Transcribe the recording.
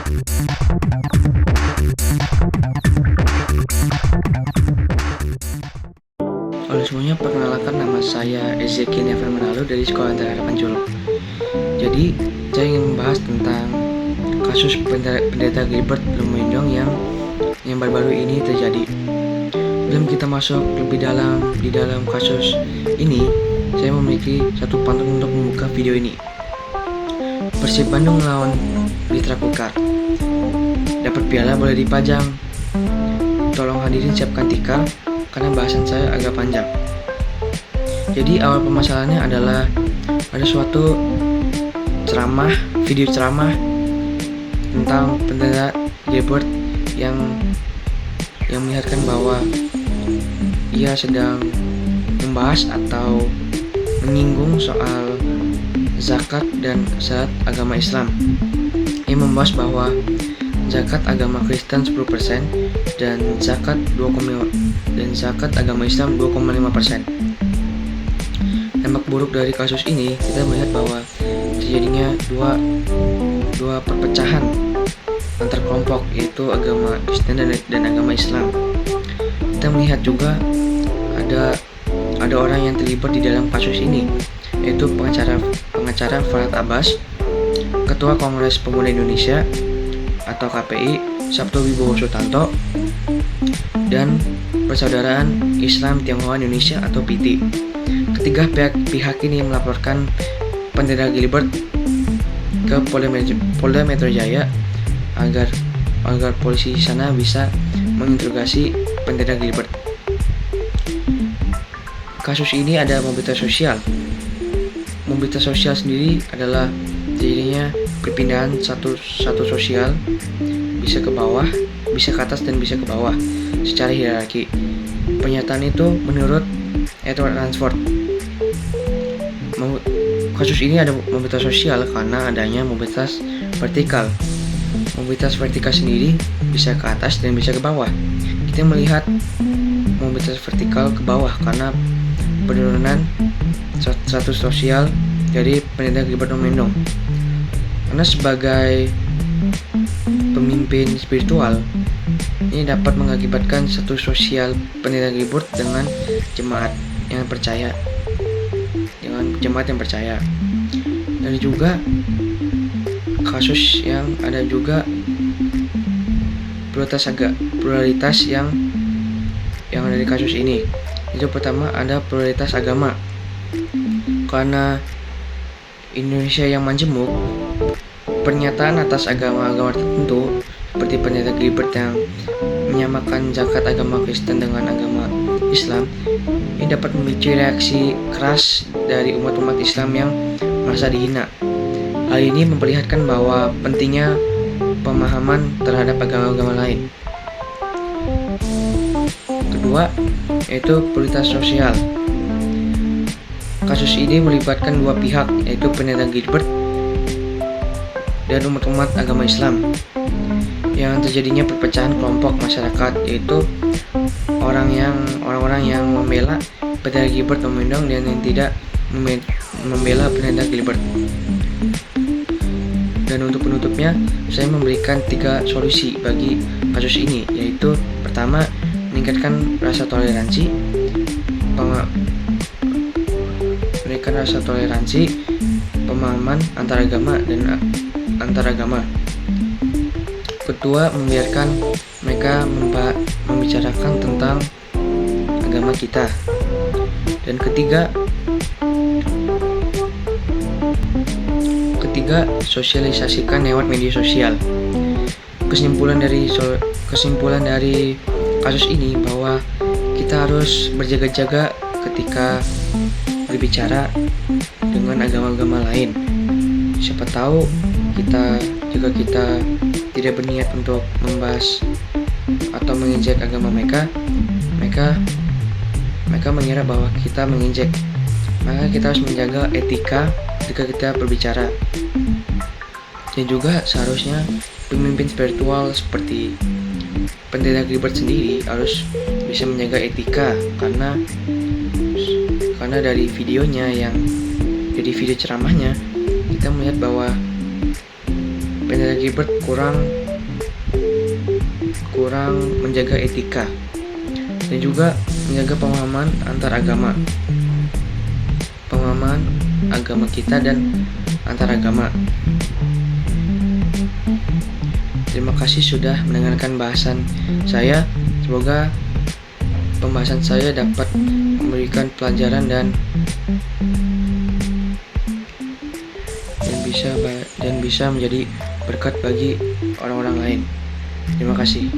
Halo semuanya, perkenalkan nama saya Ezekiel Nevan Menalu dari Sekolah Antara Harapan Jolo. Jadi, saya ingin membahas tentang kasus pendeta Gilbert Lumindong yang baru-baru ini terjadi. Sebelum kita masuk lebih dalam di dalam kasus ini, saya memiliki satu pantun untuk membuka video ini. Persib Bandung lawan Mitra Kukar. Dapat piala boleh dipajang. Tolong hadirin siapkan tikar karena bahasan saya agak panjang. Jadi awal permasalahannya adalah ada suatu video ceramah tentang pendeta Gilbert yang melihatkan bahwa ia sedang membahas atau menyinggung soal zakat dan syariat agama Islam. Ia membahas bahwa zakat agama Kristen 10% dan zakat agama Islam 2,5%. Dampak buruk dari kasus ini, kita melihat bahwa terjadinya dua perpecahan antar kelompok, yaitu agama Kristen dan agama Islam. Kita melihat juga ada orang yang terlibat di dalam kasus ini, yaitu pengacara Farhad Abbas, Ketua Kongres Pemuda Indonesia atau KPI Sabto Wibowo Sutanto, dan Persaudaraan Islam Tionghoa Indonesia atau PITI. Ketiga pihak ini melaporkan pendeta Gilbert ke Polda Metro Jaya agar polisi di sana bisa menginterogasi pendeta Gilbert. Kasus ini ada mobilitas sosial. Mobilitas sosial sendiri adalah jadinya perpindahan satu sosial bisa ke bawah, bisa ke atas dan bisa ke bawah secara hierarki. Pernyataan itu menurut Edward Ransford. Kasus ini ada mobilitas sosial karena adanya mobilitas vertikal. Mobilitas vertikal sendiri bisa ke atas dan bisa ke bawah. Kita melihat mobilitas vertikal ke bawah karena penurunan status sosial dari pendeta Gilbert Lumindong. Karena sebagai pemimpin spiritual, ini dapat mengakibatkan status sosial pendeta Gilbert dengan jemaat yang percaya. Dan juga kasus yang ada juga pluralitas yang ada di kasus ini. Itu pertama ada pluralitas agama. Karena Indonesia yang majemuk, pernyataan atas agama-agama tertentu seperti pendeta Gilbert yang menyamakan zakat agama Kristen dengan agama Islam ini dapat memicu reaksi keras dari umat-umat Islam yang merasa dihina. Hal ini memperlihatkan bahwa pentingnya pemahaman terhadap agama-agama lain. Kedua, yaitu pluralitas sosial. Kasus ini melibatkan dua pihak, yaitu pendeta Gilbert dan umat-umat agama Islam. Yang terjadinya perpecahan kelompok masyarakat, yaitu orang-orang yang membela pendeta Gilbert Lumindong dan yang tidak membela pendeta Gilbert. Dan untuk penutupnya, saya memberikan 3 solusi bagi kasus ini, yaitu pertama, meningkatkan rasa toleransi, pemahaman antar agama dan antar agama. Kedua, membiarkan mereka membicarakan tentang agama kita. Dan ketiga, sosialisasikan lewat media sosial. Kesimpulan dari kasus ini bahwa kita harus berjaga-jaga ketika berbicara dengan agama-agama lain. Siapa tahu jika kita tidak berniat untuk membahas atau menginjak agama mereka mengira bahwa kita menginjak. Maka kita harus menjaga etika ketika kita berbicara. Dan juga seharusnya pemimpin spiritual seperti pendeta Gilbert sendiri harus bisa menjaga etika karena dari video ceramahnya kita melihat bahwa Pendeta Gilbert kurang menjaga etika dan juga menjaga pemahaman antar agama kita dan antar agama. Terima kasih sudah mendengarkan bahasan saya. Semoga pembahasan saya dapat memberikan pelajaran dan bisa menjadi berkat bagi orang-orang lain. Terima kasih.